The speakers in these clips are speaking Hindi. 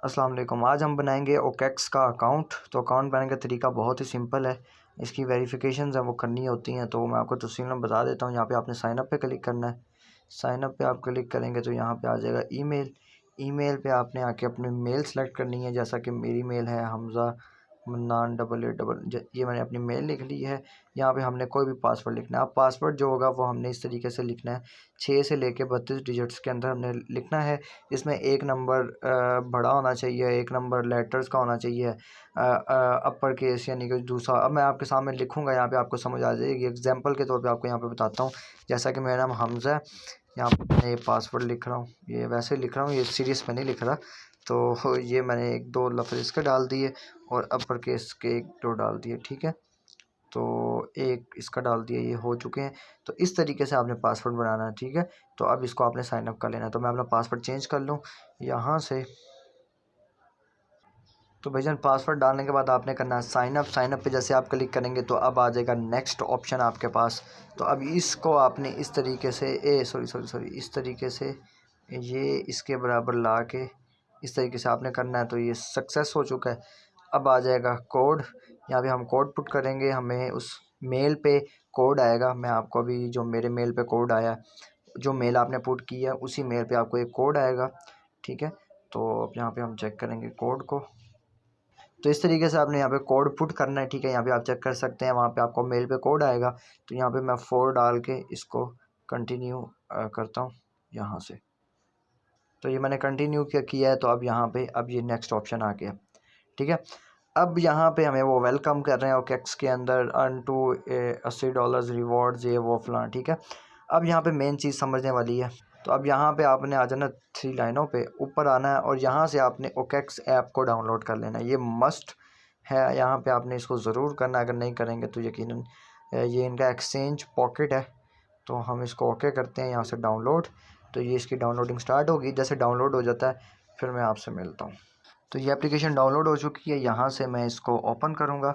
अस्सलाम वालेकुम। आज हम बनाएंगे ओकेक्स का अकाउंट। तो अकाउंट बनाने का तरीका बहुत ही सिंपल है। इसकी वेरिफिकेशंस हैं वो करनी होती हैं, तो मैं आपको तफसील में बता देता हूँ। यहाँ पे आपने साइन अप पे क्लिक करना है। साइन अप पे आप क्लिक करेंगे तो यहाँ पे आ जाएगा ईमेल। ईमेल पे आपने आके अपनी मेल सेलेक्ट करनी है, जैसा कि मेरी मेल है Hamza mannan double A double, ये मैंने अपनी मेल लिख ली है। यहाँ पे हमने कोई भी पासवर्ड लिखना है। अब पासवर्ड जो होगा वो हमने इस तरीके से लिखना है, 6 से लेके 32 डिजिट्स के अंदर हमने लिखना है। इसमें एक नंबर बड़ा होना चाहिए, एक नंबर लेटर्स का होना चाहिए, अपर केस यानी कि दूसरा। अब मैं आपके सामने लिखूंगा, यहाँ पे आपको समझ आ जाएगी। एग्जांपल के तौर पे आपको यहाँ पे बताता हूँ। जैसा कि मेरा नाम हमज़ा है, यहाँ पे मैं ये पासवर्ड लिख रहा हूँ, ये वैसे लिख रहा हूँ, ये सीरियस में नहीं लिख रहा। तो ये मैंने एक दो लफ्ज़ इसके डाल दिए और अपर केस के एक दो डाल दिए, ठीक है। तो एक इसका डाल दिया, ये हो चुके हैं। तो इस तरीके से आपने पासवर्ड बनाना है, ठीक है। तो अब इसको आपने साइन अप कर लेना है। तो मैं अपना पासवर्ड चेंज कर लूँ यहाँ से। तो भाईजान पासवर्ड डालने के बाद आपने करना है साइन अप। साइन अप पे जैसे आप क्लिक करेंगे तो अब आ जाएगा नेक्स्ट ऑप्शन आपके पास। तो अब इसको आपने इस तरीके से सॉरी इस तरीके से ये इसके बराबर ला के इस तरीके से आपने करना है। तो ये सक्सेस हो चुका है। अब आ जाएगा कोड। यहाँ पे हम कोड पुट करेंगे, हमें उस मेल पे कोड आएगा। मैं आपको अभी जो मेरे मेल पे कोड आया, जो मेल आपने पुट किया उसी मेल पे आपको एक कोड आएगा, ठीक है। तो अब यहाँ पे हम चेक करेंगे कोड को। तो इस तरीके से आपने यहाँ पे कोड पुट करना है, ठीक है। यहाँ पे आप चेक कर सकते हैं, वहाँ पे आपको मेल पे कोड आएगा। तो यहाँ पे मैं 4 डाल के इसको कंटिन्यू करता हूँ यहाँ से। तो ये मैंने कंटिन्यू किया है। तो अब यहाँ पे अब ये नेक्स्ट ऑप्शन आ गया, ठीक है। अब यहाँ पे हमें वो वेलकम कर रहे हैं ओकेक्स के अंदर, अर्न टू $80 रिवॉर्ड्स, ये वो फलां, ठीक है। अब यहाँ पे मेन चीज़ समझने वाली है। तो अब यहाँ पे आपने आ जाना 3 लाइनों पे ऊपर आना है और यहाँ से आपने ओकेक्स ऐप को डाउनलोड कर लेना है। ये मस्ट है, यहाँ पे आपने इसको ज़रूर करना है। अगर नहीं करेंगे तो यकीनन ये इनका एक्सचेंज पॉकेट है। तो हम इसको ओके करते हैं यहाँ से डाउनलोड। तो ये इसकी डाउनलोडिंग स्टार्ट होगी। जैसे डाउनलोड हो जाता है फिर मैं आपसे मिलता हूँ। तो ये एप्लीकेशन डाउनलोड हो चुकी है। यहाँ से मैं इसको ओपन करूँगा।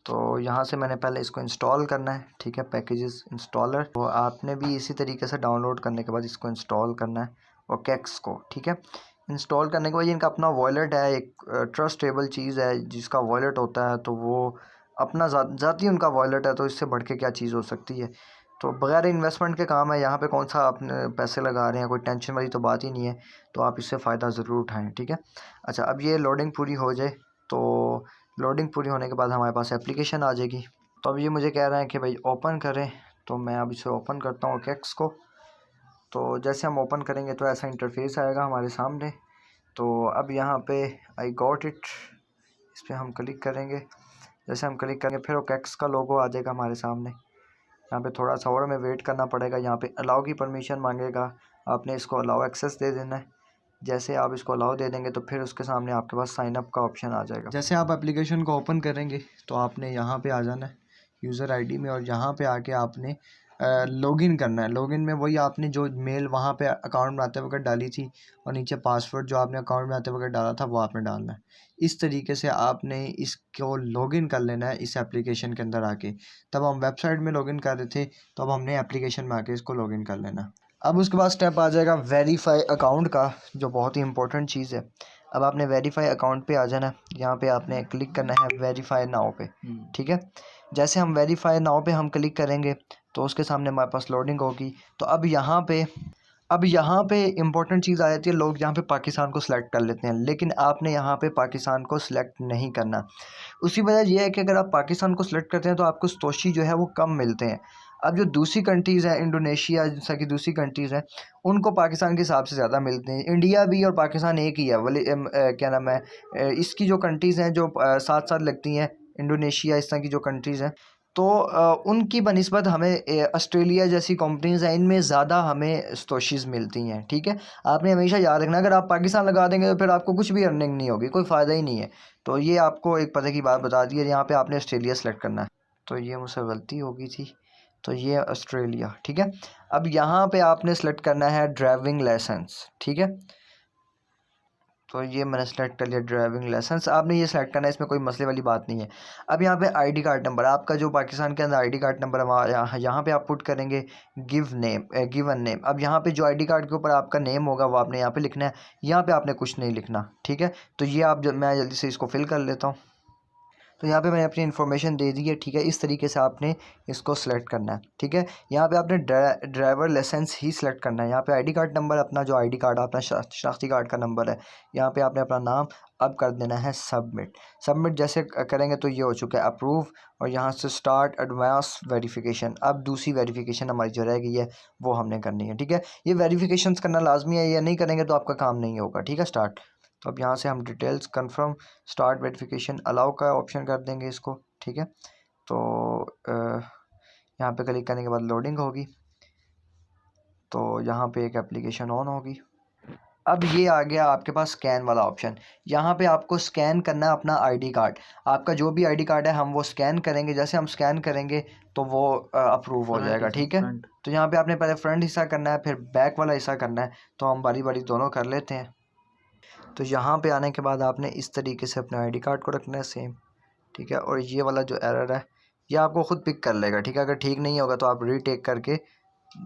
तो यहाँ से मैंने पहले इसको इंस्टॉल करना है, ठीक है, पैकेजेस इंस्टॉलर। तो आपने भी इसी तरीके से डाउनलोड करने के बाद इसको इंस्टॉल करना है ओकेक्स को, ठीक है। इंस्टॉल करने के बाद इनका अपना वॉलेट है, एक ट्रस्टेबल चीज़ है। जिसका वॉलेट होता है तो वो अपना ज़ाती उनका वॉलेट है, तो इससे बढ़ के क्या चीज़ हो सकती है। तो बगैर इन्वेस्टमेंट के काम है। यहाँ पे कौन सा आपने पैसे लगा रहे हैं, कोई टेंशन वाली तो बात ही नहीं है। तो आप इससे फ़ायदा ज़रूर उठाएँ, ठीक है। अच्छा, अब ये लोडिंग पूरी हो जाए तो लोडिंग पूरी होने के बाद हमारे पास एप्लीकेशन आ जाएगी। तो अब ये मुझे कह रहे हैं कि भाई ओपन करें। तो मैं अब इसे ओपन करता हूँ ओकेक्स को। तो जैसे हम ओपन करेंगे तो ऐसा इंटरफेस आएगा हमारे सामने। तो अब यहाँ पे आई गॉट इट, इस पर हम क्लिक करेंगे। जैसे हम क्लिक करेंगे फिर ओकेक्स का लोगो आ जाएगा हमारे सामने। यहाँ पे थोड़ा सा और हमें वेट करना पड़ेगा। यहाँ पे अलाउ की परमिशन मांगेगा, आपने इसको अलाउ एक्सेस दे देना है। जैसे आप इसको अलाउ दे देंगे तो फिर उसके सामने आपके पास साइन अप का ऑप्शन आ जाएगा। जैसे आप एप्लीकेशन को ओपन करेंगे तो आपने यहाँ पे आ जाना है यूज़र आईडी में, और यहाँ पे आके आपने लॉगिन करना है। लॉगिन में वही आपने जो मेल वहाँ पे अकाउंट बनाते वक्त डाली थी और नीचे पासवर्ड जो आपने अकाउंट बनाते वक्त डाला था वो आपने डालना है। इस तरीके से आपने इसको लॉगिन कर लेना है इस एप्लीकेशन के अंदर आके। तब हम वेबसाइट में लॉगिन कर रहे थे, तो अब हमने एप्लीकेशन में आके इसको लॉगिन कर लेना। अब उसके बाद स्टेप आ जाएगा वेरीफाई अकाउंट का, जो बहुत ही इंपॉर्टेंट चीज़ है। अब आपने वेरीफाई अकाउंट पे आ जाना है। यहाँ पे आपने क्लिक करना है वेरीफाई नाउ पे, ठीक है। जैसे हम वेरीफाई नाउ पे हम क्लिक करेंगे तो उसके सामने हमारे पास लोडिंग होगी। तो अब यहाँ पे इम्पोर्टेंट चीज़ आ जाती है। लोग यहाँ पे पाकिस्तान को सिलेक्ट कर लेते हैं, लेकिन आपने यहाँ पे पाकिस्तान को सिलेक्ट नहीं करना। उसी वजह यह है कि अगर आप पाकिस्तान को सिलेक्ट करते हैं तो आपको सतोशी जो है वो कम मिलते हैं। अब जो दूसरी कंट्रीज़ हैं, इंडोनेशिया जैसा कि दूसरी कंट्रीज़ हैं, उनको पाकिस्तान के हिसाब से ज़्यादा मिलते हैं। इंडिया भी और पाकिस्तान एक ही है। क्या नाम है, इसकी जो कंट्रीज़ हैं जो साथ साथ लगती हैं, इंडोनेशिया इस तरह की जो कंट्रीज़ हैं, तो उनकी बनिस्बत हमें ऑस्ट्रेलिया जैसी कंपनीज़ हैं, इनमें ज़्यादा हमें स्टोशीज़ मिलती हैं, ठीक है। आपने हमेशा याद रखना, अगर आप पाकिस्तान लगा देंगे तो फिर आपको कुछ भी अर्निंग नहीं होगी, कोई फ़ायदा ही नहीं है। तो ये आपको एक पता की बात बता दी है। यहाँ पे आपने ऑस्ट्रेलिया सेलेक्ट करना है। तो ये मुझसे गलती हो गई थी, तो ये ऑस्ट्रेलिया, ठीक है। अब यहाँ पे आपने सेलेक्ट करना है ड्राइविंग लाइसेंस, ठीक है। तो ये मैंने सेलेक्ट कर लिया ड्राइविंग लाइसेंस। आपने ये सेलेक्ट करना है, इसमें कोई मसले वाली बात नहीं है। अब यहाँ पे आईडी कार्ड नंबर, आपका जो पाकिस्तान के अंदर आईडी कार्ड नंबर यहाँ पे आप पुट करेंगे गिवन नेम। अब यहाँ पे जो आईडी कार्ड के ऊपर आपका नेम होगा वो आपने यहाँ पे लिखना है, यहाँ पे आपने कुछ नहीं लिखना, ठीक है। तो ये मैं जल्दी से इसको फिल कर लेता हूँ। तो यहाँ पे मैंने अपनी इन्फॉर्मेशन दे दी है, ठीक है। इस तरीके से आपने इसको सेलेक्ट करना है, ठीक है। यहाँ पे आपने ड्राइवर लाइसेंस ही सिलेक्ट करना है। यहाँ पे आईडी कार्ड नंबर, अपना जो आईडी कार्ड अपना शनाख्ती कार्ड का नंबर है, यहाँ पे आपने अपना नाम अब कर देना है सबमिट। सबमिट जैसे करेंगे तो ये हो चुका है अप्रूव, और यहाँ से स्टार्ट एडवांस वेरिफिकेशन। अब दूसरी वेरिफिकेशन हमारी जो रह गई है वो हमने करनी है, ठीक है। ये वेरिफिकेशन करना लाजमी है, या नहीं करेंगे तो आपका काम नहीं होगा, ठीक है। स्टार्ट, तो अब यहाँ से हम details confirm start verification allow का ऑप्शन कर देंगे इसको, ठीक है। तो यहाँ पे क्लिक करने के बाद लोडिंग होगी, तो यहाँ पे एक एप्लीकेशन ऑन होगी। अब ये आ गया आपके पास स्कैन वाला ऑप्शन। यहाँ पे आपको स्कैन करना है अपना आईडी कार्ड, आपका जो भी आईडी कार्ड है हम वो स्कैन करेंगे। जैसे हम स्कैन करेंगे तो वो अप्रूव हो जाएगा, ठीक है। तो यहाँ पे आपने पहले फ्रंट हिस्सा करना है, फिर बैक वाला हिस्सा करना है। तो हम बारी बारी दोनों कर लेते हैं। तो यहाँ पे आने के बाद आपने इस तरीके से अपने आईडी कार्ड को रखना है सेम, ठीक है। और ये वाला जो एरर है ये आपको ख़ुद पिक कर लेगा, ठीक है। अगर ठीक नहीं होगा तो आप रीटेक करके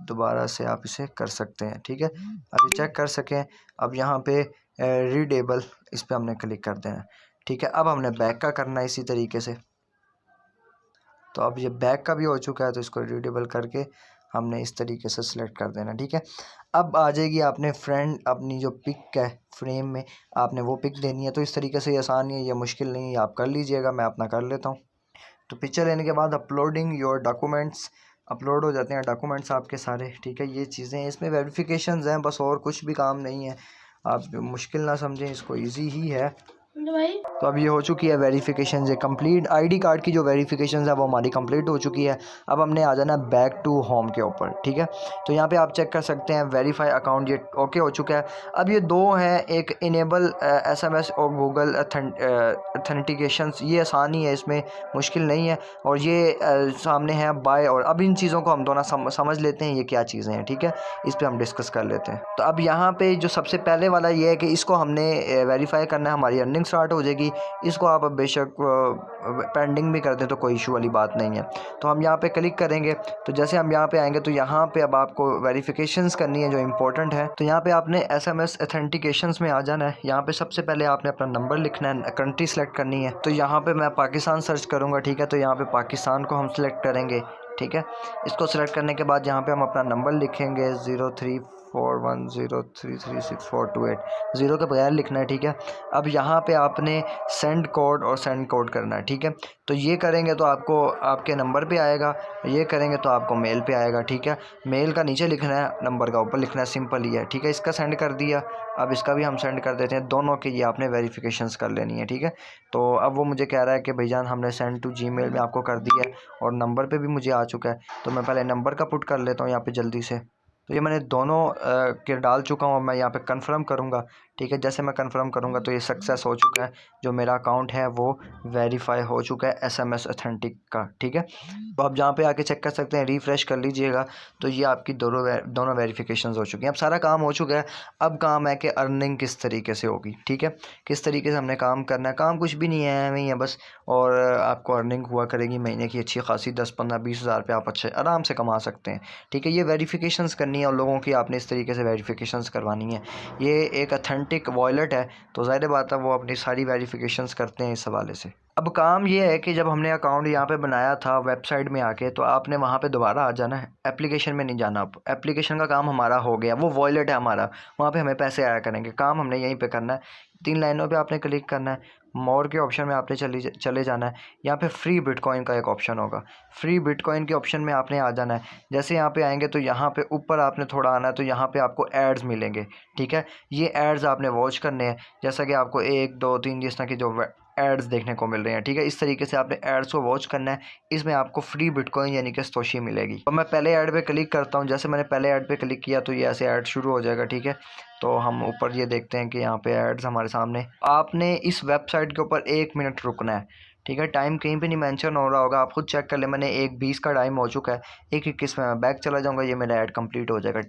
दोबारा से आप इसे कर सकते हैं, ठीक है। अभी चेक कर सकें। अब यहाँ पे रीडेबल, इस पर हमने क्लिक कर देना, ठीक है। अब हमने बैक का करना है इसी तरीके से। तो अब ये बैक का भी हो चुका है, तो इसको रीडेबल करके हमने इस तरीके से सिलेक्ट कर देना, ठीक है। अब आ जाएगी आपने फ्रेंड अपनी जो पिक है फ्रेम में, आपने वो पिक देनी है। तो इस तरीके से ये आसान है, ये मुश्किल नहीं है, आप कर लीजिएगा। मैं अपना कर लेता हूँ। तो पिक्चर लेने के बाद अपलोडिंग योर डॉक्यूमेंट्स, अपलोड हो जाते हैं डॉक्यूमेंट्स आपके सारे, ठीक है। ये चीज़ें हैं, इसमें वेरिफिकेशंस हैं बस, और कुछ भी काम नहीं है। आप मुश्किल ना समझें, इसको ईजी ही है। तो अब ये हो चुकी है वेरिफिकेशन ये कंप्लीट। आईडी कार्ड की जो वेरिफिकेशन है वो हमारी कंप्लीट हो चुकी है। अब हमने आ जाना बैक टू होम के ऊपर, ठीक है। तो यहाँ पे आप चेक कर सकते हैं वेरीफाई अकाउंट, ये ओके हो चुका है। अब ये दो हैं, एक इनेबल SMS और गूगल ऑथेंटिकेशन। ये आसानी है, इसमें मुश्किल नहीं है। और ये सामने है बाय। और अब इन चीज़ों को हम दोनों समझ लेते हैं ये क्या चीज़ें हैं, ठीक है। इस पर हम डिस्कस कर लेते हैं। तो अब यहाँ पे जो सबसे पहले वाला ये है कि इसको हमने वेरीफाई करना है, हमारी अर्निंग स्टार्ट हो जाएगी। इसको आप अब बेशक पेंडिंग भी कर दें तो कोई इशू वाली बात नहीं है। तो हम यहाँ पे क्लिक करेंगे, तो जैसे हम यहाँ पे आएंगे तो यहाँ पे अब आपको वेरिफिकेशंस करनी है जो इम्पोर्टेंट है। तो यहाँ पे आपने SMS ऑथेंटिकेशंस में आ जाना है। यहाँ पे सबसे पहले आपने अपना नंबर लिखना है, कंट्री सेलेक्ट करनी है। तो यहाँ पे मैं पाकिस्तान सर्च करूँगा, ठीक है। तो यहाँ पे पाकिस्तान को हम सेलेक्ट करेंगे, ठीक है। इसको सेलेक्ट करने के बाद यहाँ पे हम अपना नंबर लिखेंगे 0341033648, 0 के बगैर लिखना है, ठीक है। अब यहाँ पे आपने सेंड कोड और सेंड कोड करना है, ठीक है। तो ये करेंगे तो आपको आपके नंबर पे आएगा, ये करेंगे तो आपको मेल पे आएगा, ठीक है। मेल का नीचे लिखना है, नंबर का ऊपर लिखना है, सिंपल ही है, ठीक है। इसका सेंड कर दिया। अब इसका भी हम सेंड कर देते हैं। दोनों के ये आपने वेरिफिकेशंस कर लेनी है, ठीक है। तो अब वो मुझे कह रहा है कि भाईजान हमने सेंड टू जीमेल में आपको कर दिया है, और नंबर पे भी मुझे आ चुका है। तो मैं पहले नंबर का पुट कर लेता हूँ यहाँ पे जल्दी से। तो ये मैंने दोनों के डाल चुका हूँ। मैं यहाँ पे कंफर्म करूँगा, ठीक है। जैसे मैं कंफर्म करूँगा तो ये सक्सेस हो चुका है, जो मेरा अकाउंट है वो वेरीफाई हो चुका है SMS ऑथेंटिक का, ठीक है। तो आप जहाँ पे आके चेक कर सकते हैं, रिफ़्रेश कर लीजिएगा। तो ये आपकी दोनों वेरिफिकेशंस हो चुकी हैं। अब सारा काम हो चुका है। अब काम है कि अर्निंग किस तरीके से होगी, ठीक है। किस तरीके से हमने काम करना है। काम कुछ भी नहीं है, नहीं है बस। और आपको अर्निंग हुआ करेगी महीने की अच्छी खासी, 10-15-20 हज़ार रुपये आप अच्छे आराम से कमा सकते हैं, ठीक है। ये वेरिफिकेशंस करनी है और लोगों की आपने इस तरीके से वेरिफिकेशंस करवानी है। ये एक ऑथेंटिक वॉलेट है, तो ज़ाहिर बात है वो अपनी सारी वेरिफिकेशंस करते हैं इस हवाले से। अब काम ये है कि जब हमने अकाउंट यहाँ पे बनाया था वेबसाइट में आके, तो आपने वहाँ पे दोबारा आ जाना है, एप्लीकेशन में नहीं जाना। अब एप्लीकेशन का काम हमारा हो गया, वो वॉलेट है हमारा, वहाँ पे हमें पैसे आया करेंगे। काम हमने यहीं पे करना है। 3 लाइनों पे आपने क्लिक करना है, मोर के ऑप्शन में आपने चले जाना है। यहाँ पे फ्री बिटकॉइन का एक ऑप्शन होगा, फ्री बिटकॉइन के ऑप्शन में आपने आ जाना है। जैसे यहाँ पे आएंगे तो यहाँ पे ऊपर आपने थोड़ा आना है, तो यहाँ पे आपको एड्स मिलेंगे, ठीक है। ये एड्स आपने वॉच करने हैं, जैसा कि आपको 1 2 3 जिस तरह की जो एड्स देखने को मिल रहे हैं, ठीक है। इस तरीके से आपने एड्स को वॉच करना है। इसमें आपको फ्री बिटकॉइन यानी कि सतोशी मिलेगी। तो मैं पहले ऐड पे क्लिक करता हूँ। जैसे मैंने पहले ऐड पे क्लिक किया तो ये ऐसे ऐड शुरू हो जाएगा, ठीक है। तो हम ऊपर ये देखते हैं कि यहाँ पे एड्स हमारे सामने। आपने इस वेबसाइट के ऊपर 1 मिनट रुकना है, ठीक है। टाइम कहीं पे नहीं मेंशन हो रहा होगा, आप खुद चेक कर ले। मैंने 1:20 का टाइम हो चुका है, 1:21 में मैं बैक चला जाऊँगा, ये मेरा ऐड कंप्लीट हो जाएगा।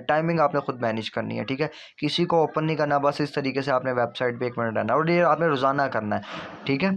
टाइमिंग आपने खुद मैनेज करनी है, ठीक है। किसी को ओपन नहीं करना, बस इस तरीके से आपने वेबसाइट पे 1 मिनट रहना है और ये आपने रोज़ाना करना है, ठीक है।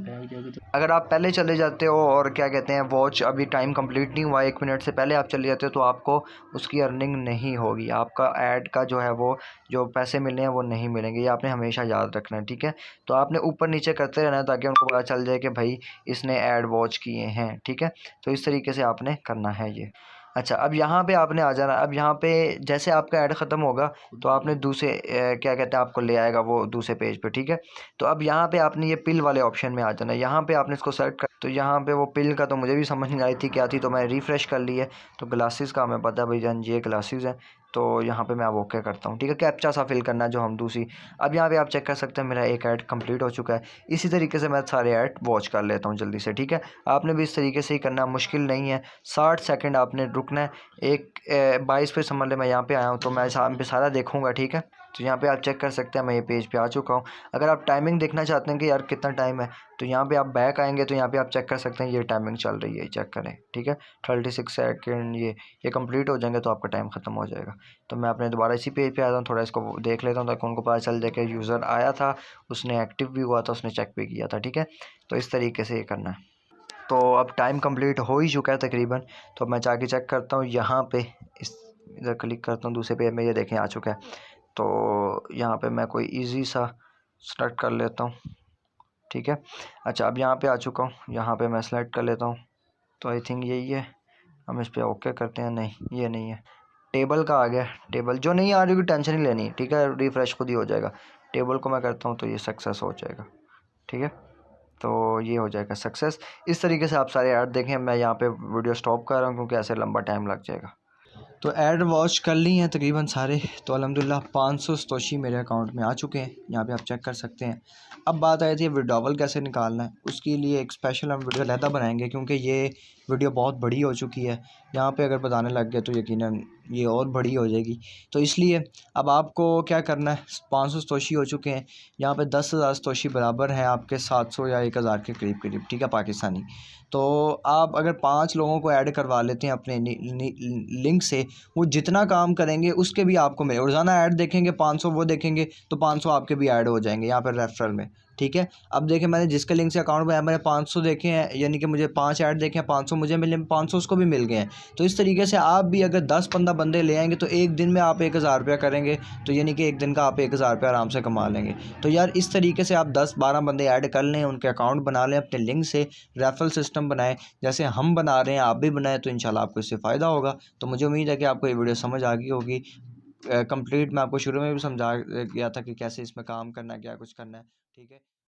अगर आप पहले चले जाते हो और क्या कहते हैं वॉच अभी टाइम कंप्लीट नहीं हुआ 1 मिनट से पहले आप चले जाते हो तो आपको उसकी अर्निंग नहीं होगी, आपका ऐड का जो है वो जो पैसे मिलने हैं वो नहीं मिलेंगे, ये आपने हमेशा याद रखना है, ठीक है। तो आपने ऊपर नीचे करते रहना है ताकि उनको पता चल जाए कि भाई इसने ऐड वॉच किए हैं, ठीक है। तो इस तरीके से आपने करना है ये। अच्छा, अब यहाँ पे आपने आ जाना। अब यहाँ पे जैसे आपका ऐड ख़त्म होगा तो आपने दूसरे क्या कहते हैं आपको ले आएगा वो दूसरे पेज पे, ठीक है। तो अब यहाँ पे आपने ये पिल वाले ऑप्शन में आ जाना है, यहाँ पे आपने इसको सेलेक्ट कर। तो यहाँ पे वो पिल का तो मुझे भी समझ नहीं आई थी क्या थी, तो मैं रिफ़्रेश कर ली है। तो ग्लासेस का हमें पता है भाई जान ये ग्लासेस हैं, तो यहाँ पे मैं अब ओके करता हूँ, ठीक है। कैप्चा सा फिल करना है जो हम दूसरी। अब यहाँ पे आप चेक कर सकते हैं मेरा एक ऐड कंप्लीट हो चुका है। इसी तरीके से मैं सारे ऐड वॉच कर लेता हूँ जल्दी से, ठीक है। आपने भी इस तरीके से ही करना, मुश्किल नहीं है। 60 सेकंड आपने रुकना है। एक 22 पे समझ लें मैं यहाँ पे आया हूँ तो मैं पे सारा देखूँगा, ठीक है। तो यहाँ पे आप चेक कर सकते हैं मैं ये पेज पे आ चुका हूँ। अगर आप टाइमिंग देखना चाहते हैं कि यार कितना टाइम है, तो यहाँ पे आप बैक आएंगे तो यहाँ पे आप चेक कर सकते हैं ये टाइमिंग चल रही है, चेक करें, ठीक है। 36 सेकंड ये कंप्लीट हो जाएंगे तो आपका टाइम ख़त्म हो जाएगा। तो मैं अपने दोबारा इसी पेज पे आता हूँ, थोड़ा इसको देख लेता हूँ ताकि उनको पता चल जाए कि यूज़र आया था, उसने एक्टिव भी हुआ था, उसने चेक भी किया था, ठीक है। तो इस तरीके से ये करना है। तो अब टाइम कंप्लीट हो ही चुका है तकरीबन। तो मैं जाके चेक करता हूँ यहाँ पे, इस इधर क्लिक करता हूँ दूसरे पेज में, ये देखें आ चुका है। तो यहाँ पे मैं कोई इजी सा सेलेक्ट कर लेता हूँ, ठीक है। अच्छा, अब यहाँ पे आ चुका हूँ, यहाँ पे मैं सेलेक्ट कर लेता हूँ। तो आई थिंक यही है, हम इस पर ओके करते हैं। नहीं, ये नहीं है। टेबल का आ गया। टेबल जो नहीं आ रही होगी टेंशन नहीं लेनी, ठीक है, रिफ़्रेश खुद ही हो जाएगा। टेबल को मैं करता हूँ तो ये सक्सेस हो जाएगा, ठीक है। तो ये हो जाएगा सक्सेस। इस तरीके से आप सारे ऐड देखें। मैं यहाँ पे वीडियो स्टॉप कर रहा हूँ क्योंकि ऐसे लंबा टाइम लग जाएगा। तो ऐड वॉच कर ली हैं तकरीबन सारे। तो अल्हम्दुलिल्लाह 500 सतोशी मेरे अकाउंट में आ चुके हैं, यहाँ पे आप चेक कर सकते हैं। अब बात आई थी विड्रॉवल कैसे निकालना है, उसके लिए एक स्पेशल हम वीडियो अलहदा बनाएंगे क्योंकि ये वीडियो बहुत बड़ी हो चुकी है। यहाँ पे अगर बताने लग गए तो यकीनन ये और बड़ी हो जाएगी। तो इसलिए अब आपको क्या करना है, 500 सतोशी हो चुके हैं, यहाँ पे 10,000 सतोशी बराबर है आपके 700 या 1,000 के करीब करीब, ठीक है, पाकिस्तानी। तो आप अगर 5 लोगों को ऐड करवा लेते हैं अपने लिंक से, वो जितना काम करेंगे उसके भी आपको मिले। रोज़ाना ऐड देखेंगे 500 वो देखेंगे तो 500 आपके भी ऐड हो जाएंगे यहाँ पर रेफरल में, ठीक है। अब देखें मैंने जिसके लिंक से अकाउंट बनाया मैंने 500 देखे हैं, यानी कि मुझे 5 ऐड देखे हैं, 500 मुझे मिले, 500 उसको भी मिल गए हैं। तो इस तरीके से आप भी अगर 10-15 बंदे ले आएंगे तो एक दिन में आप 1,000 रुपया करेंगे, तो यानी कि एक दिन का आप 1,000 रुपया आराम से कमा लेंगे। तो यार इस तरीके से आप 10-12 बंदे ऐड कर लें, उनके अकाउंट बना लें, अपने लिंक से रेफरल सिस्टम बनाएं जैसे हम बना रहे हैं, आप भी बनाएं, तो इंशाल्लाह आपको इससे फ़ायदा होगा। तो मुझे उम्मीद है कि आपको ये वीडियो समझ आ गई होगी। कंप्लीट मैं आपको शुरू में भी समझा गया था कि कैसे इसमें काम करना है, क्या कुछ करना है, ठीक है।